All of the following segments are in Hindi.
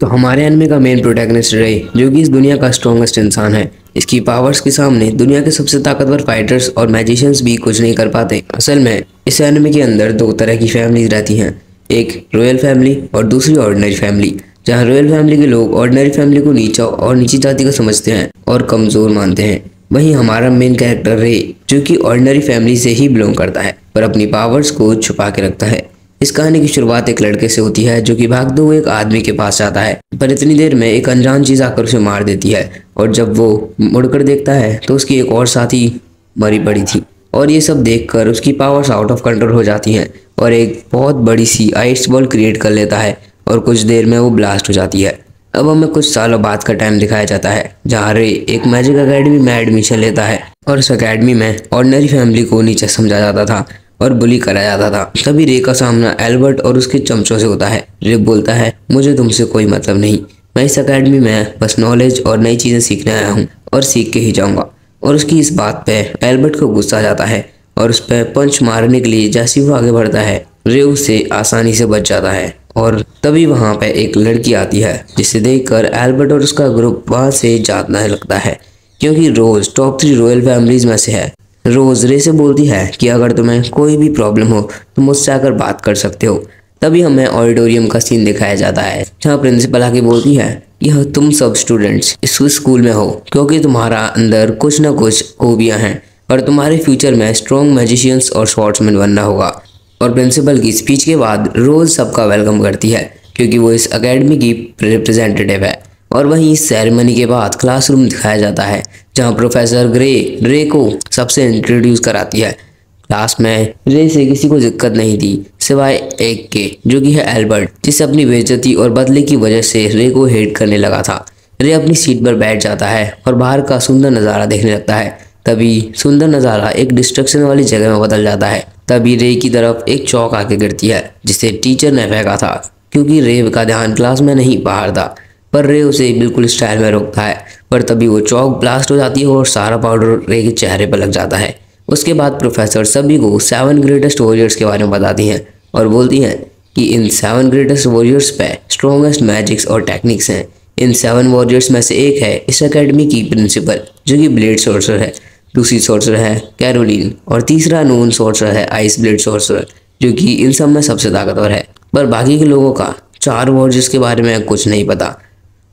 तो हमारे एनिमे का मेन प्रोटैगनिस्ट रे, जो कि इस दुनिया का स्ट्रॉन्गेस्ट इंसान है। इसकी पावर्स के सामने दुनिया के सबसे ताकतवर फाइटर्स और मैजिशियंस भी कुछ नहीं कर पाते। असल में इस एनिमे के अंदर दो तरह की फैमिलीज रहती हैं, एक रॉयल फैमिली और दूसरी ऑर्डिनरी फैमिली। जहाँ रॉयल फैमिली के लोग ऑर्डिनरी फैमिली को नीचा और नीची जाति का समझते हैं और कमजोर मानते हैं। वहीं हमारा मेन कैरेक्टर रे, जो कि ऑर्डिनरी फैमिली से ही बिलोंग करता है पर अपनी पावर्स को छुपा के रखता है। इस कहानी की शुरुआत एक लड़के से होती है जो कि भागते हुए एक आदमी के पास जाता है, पर इतनी देर में एक अनजान चीज आकर उसे मार देती है। और जब वो मुड़कर देखता है तो उसकी एक और साथी मरी पड़ी थी। और ये सब देखकर उसकी पावर्स आउट ऑफ कंट्रोल हो जाती हैं और एक बहुत बड़ी सी आइस बॉल क्रिएट कर लेता है और कुछ देर में वो ब्लास्ट हो जाती है। अब हमें कुछ सालों बाद का टाइम दिखाया जाता है जहाँ रे एक मैजिक अकेडमी में एडमिशन लेता है और इस अकेडमी में ऑर्डिनरी फैमिली को नीचे समझा जाता था और बुली करा जाता था। तभी रे का सामना एल्बर्ट और उसके चमचों से होता है। रे बोलता है, मुझे तुमसे कोई मतलब नहीं, मैं इस अकेडमी में बस नॉलेज और नई चीजें सीखने आया हूँ और सीख के ही जाऊंगा। और उसकी इस बात पे एल्बर्ट को गुस्सा आ जाता है और उस पर पंच मारने के लिए जैसे वो आगे बढ़ता है, रे उससे आसानी से बच जाता है। और तभी वहां पे एक लड़की आती है जिसे देखकर एल्बर्ट और उसका ग्रुप वहां से जाना लगता है, क्योंकि रोज टॉप 3 रॉयल फैमिलीज में से है। रोज रे से बोलती है कि अगर तुम्हें कोई भी प्रॉब्लम हो तो मुझसे आकर बात कर सकते हो। तभी हमें ऑडिटोरियम का सीन दिखाया जाता है जहाँ प्रिंसिपल आके बोलती है कि हाँ, तुम सब स्टूडेंट्स इस स्कूल में हो क्योंकि तुम्हारा अंदर कुछ ना कुछ खूबियाँ हैं और तुम्हारे फ्यूचर में स्ट्रॉन्ग मैजिशियंस और स्वॉर्ड्समैन बनना होगा। और प्रिंसिपल की स्पीच के बाद रोज सबका वेलकम करती है क्योंकि वो इस अकेडमी की रिप्रेजेंटेटिव है। और वहीं इस सेरेमनी के बाद क्लासरूम दिखाया जाता है जहां प्रोफेसर रे को सबसे इंट्रोड्यूस कराती है। क्लास में रे से किसी को दिक्कत नहीं थी सिवाय एक के, जो कि है एल्बर्ट, जिसे अपनी बेइज्जती और बदले की वजह से रे को हेट करने लगा था। रे अपनी सीट पर बैठ जाता है और बाहर का सुंदर नज़ारा देखने लगता है। तभी सुंदर नज़ारा एक डिस्ट्रक्शन वाली जगह में बदल जाता है। तभी रे की तरफ एक चौक आके गिरती है जिसे टीचर ने फेंका था, क्योंकि रे का ध्यान क्लास में नहीं बाहर था। पर रे उसे बिल्कुल स्टाइल में रोकता है, पर तभी वो चौक ब्लास्ट हो जाती है और सारा पाउडर रे के चेहरे पर लग जाता है। उसके बाद प्रोफेसर सभी को 7 ग्रेटेस्ट वॉरियर्स के बारे में बताती हैं और बोलती हैं कि इन 7 ग्रेटेस्ट वॉरियर्स पे स्ट्रॉन्गेस्ट मैजिक्स और टेक्निक्स हैं। इन 7 वॉरियर्स में से एक है इस अकेडमी की प्रिंसिपल, जो कि ब्लेड सोर्सर है। दूसरी सोर्सर है कैरोलिन और तीसरा नोन सोर्सर है आइस ब्लेड सोर्सर, जो कि इन सब में सबसे ताकतवर है। पर बाकी के लोगों का 4 वॉरियर्स के बारे में कुछ नहीं पता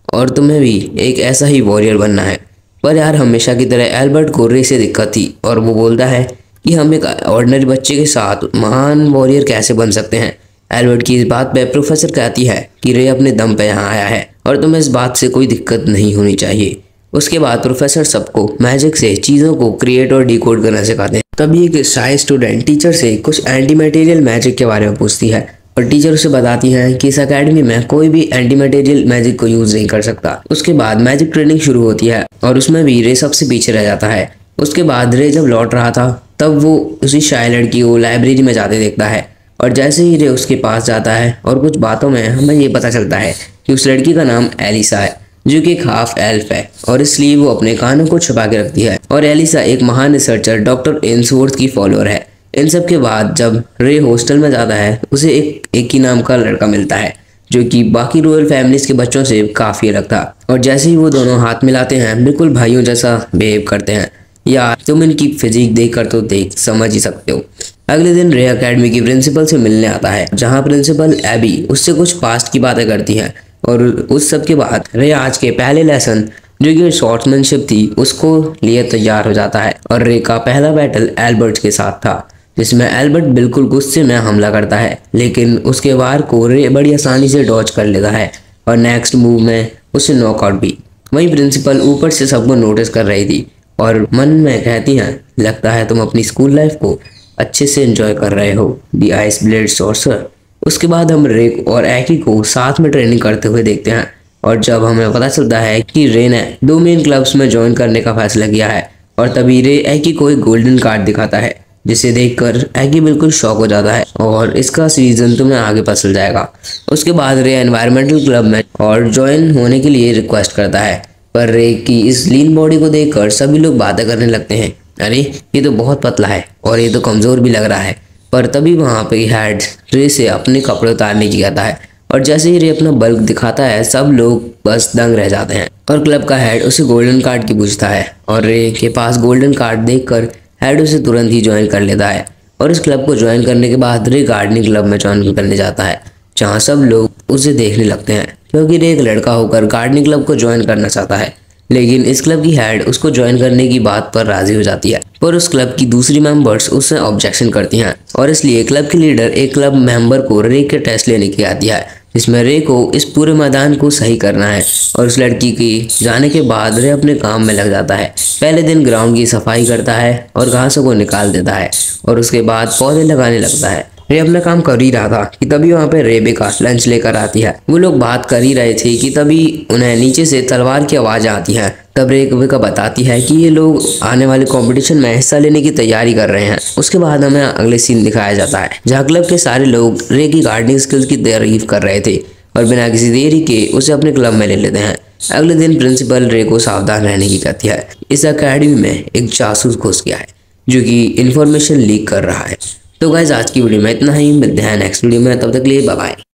और तुम्हें भी एक ऐसा ही वॉरियर बनना है। पर यार हमेशा की तरह एल्बर्ट को रे से दिक्कत थी और वो बोलता है कि हम एक ऑर्डिनरी बच्चे के साथ महान वॉरियर कैसे बन सकते हैं। एल्बर्ट की इस बात पे प्रोफेसर कहती है कि रे अपने दम पे यहाँ आया है और तुम्हें इस बात से कोई दिक्कत नहीं होनी चाहिए। उसके बाद प्रोफेसर सबको मैजिक से चीज़ों को क्रिएट और डिकोड करना सिखाते हैं। तभी एक शाय स्टूडेंट टीचर से कुछ एंटी मटेरियल मैजिक के बारे में पूछती है और टीचर उसे बताती है कि इस अकेडमी में कोई भी एंटी मटेरियल मैजिक को यूज नहीं कर सकता। उसके बाद मैजिक ट्रेनिंग शुरू होती है और उसमें भी रे सबसे पीछे रह जाता है। उसके बाद रे जब लौट रहा था तब वो उसी शाय लड़की को लाइब्रेरी में जाते देखता है और जैसे ही रे उसके पास जाता है और कुछ बातों में हमें ये पता चलता है कि उस लड़की का नाम एलिसा है, जो कि एक हाफ एल्फ है और इसलिए वो अपने कानों को छुपा के रखती है। और एलिसा एक महान रिसर्चर डॉक्टर एंसवर्थ की फॉलोअर है। इन सब के बाद जब रे हॉस्टल में जाता है उसे एक ही नाम का लड़का मिलता है, जो कि बाकी रॉयल फैमिलीज के बच्चों से काफी अलग था। और जैसे ही वो दोनों हाथ मिलाते हैं बिल्कुल भाइयों जैसा बिहेव करते हैं। यार तुम इनकी फिजिक देखकर तो देख समझ ही सकते हो। अगले दिन रे अकेडमी की प्रिंसिपल से मिलने आता है, जहाँ प्रिंसिपल एबी उससे कुछ पास्ट की बातें करती है। और उस सब के बाद रे आज के पहले लेसन, जो कि शॉर्ट्समैनशिप थी, उसको लिए तैयार हो जाता है। और रे का पहला बैटल एल्बर्ट के साथ था, जिसमें एल्बर्ट बिल्कुल गुस्से में हमला करता है, लेकिन उसके वार को रे बड़ी आसानी से डॉज कर लेता है और नेक्स्ट मूव में उसे नॉकआउट भी। वहीं प्रिंसिपल ऊपर से सबको नोटिस कर रही थी और मन में कहती हैं, लगता है तुम अपनी स्कूल लाइफ को अच्छे से एंजॉय कर रहे हो, द आइस ब्लेड सॉर्सर। उसके बाद हम रे और एकी को साथ में ट्रेनिंग करते हुए देखते हैं और जब हमें पता चलता है कि रे ने 2 मेन क्लब्स में ज्वाइन करने का फैसला किया है और तभी रे एकी को एक गोल्डन कार्ड दिखाता है, जिसे देखकर एकी बिल्कुल शॉक हो जाता है और इसका सीजन तुम्हें आगे पता चल जाएगा। उसके बाद रे एनवायरमेंटल क्लब में और ज्वाइन होने के लिए रिक्वेस्ट करता है, पर रे की इस लीन बॉडी को देखकर सभी लोग बातें करने लगते हैं, अरे ये तो बहुत पतला है और ये तो कमजोर भी लग रहा है। पर तभी वहाँ पे हेड रे से अपने कपड़े उतारने की कहता है और जैसे ही रे अपना बल्क दिखाता है सब लोग बस दंग रह जाते हैं और क्लब का हेड उसे गोल्डन कार्ड की पूछता है और रे के पास गोल्डन कार्ड देखकर हेड उसे तुरंत ही ज्वाइन कर लेता है और इस क्लब को ज्वाइन करने के बाद रे गार्डनिंग क्लब में ज्वाइन करने जाता है जहाँ सब लोग उसे देखने लगते हैं क्योंकि रे एक लड़का होकर गार्डनिंग क्लब को ज्वाइन करना चाहता है। लेकिन इस क्लब की हेड उसको ज्वाइन करने की बात पर राजी हो जाती है पर उस क्लब की दूसरी मेंबर्स उससे ऑब्जेक्शन करती हैं और इसलिए क्लब की लीडर एक क्लब मेंबर को रे के टेस्ट लेने की आती है जिसमें रे को इस पूरे मैदान को सही करना है और उस लड़की के जाने के बाद रे अपने काम में लग जाता है। पहले दिन ग्राउंड की सफाई करता है और घासों को निकाल देता है और उसके बाद पौधे लगाने लगता है। रे अपना काम कर ही रहा था कि तभी वहाँ पे रेबेका लंच लेकर आती है। वो लोग बात कर ही रहे थे कि तभी उन्हें नीचे से तलवार की आवाज़ आती है। तब रेबेका बताती है कि ये लोग आने वाले कंपटीशन में हिस्सा लेने की तैयारी कर रहे हैं। उसके बाद हमें अगले सीन दिखाया जाता है जहाँ क्लब के सारे लोग रे की गार्डनिंग स्किल्स की तारीफ कर रहे थे और बिना किसी देरी के उसे अपने क्लब में ले लेते हैं। अगले दिन प्रिंसिपल रे को सावधान रहने की कहती है। इस अकेडमी में एक जासूस घुस गया है जो कि इंफॉर्मेशन लीक कर रहा है। तो गाइस आज की वीडियो में इतना ही, मिलते हैं नेक्स्ट वीडियो में, तब तक के लिए बाय बाय।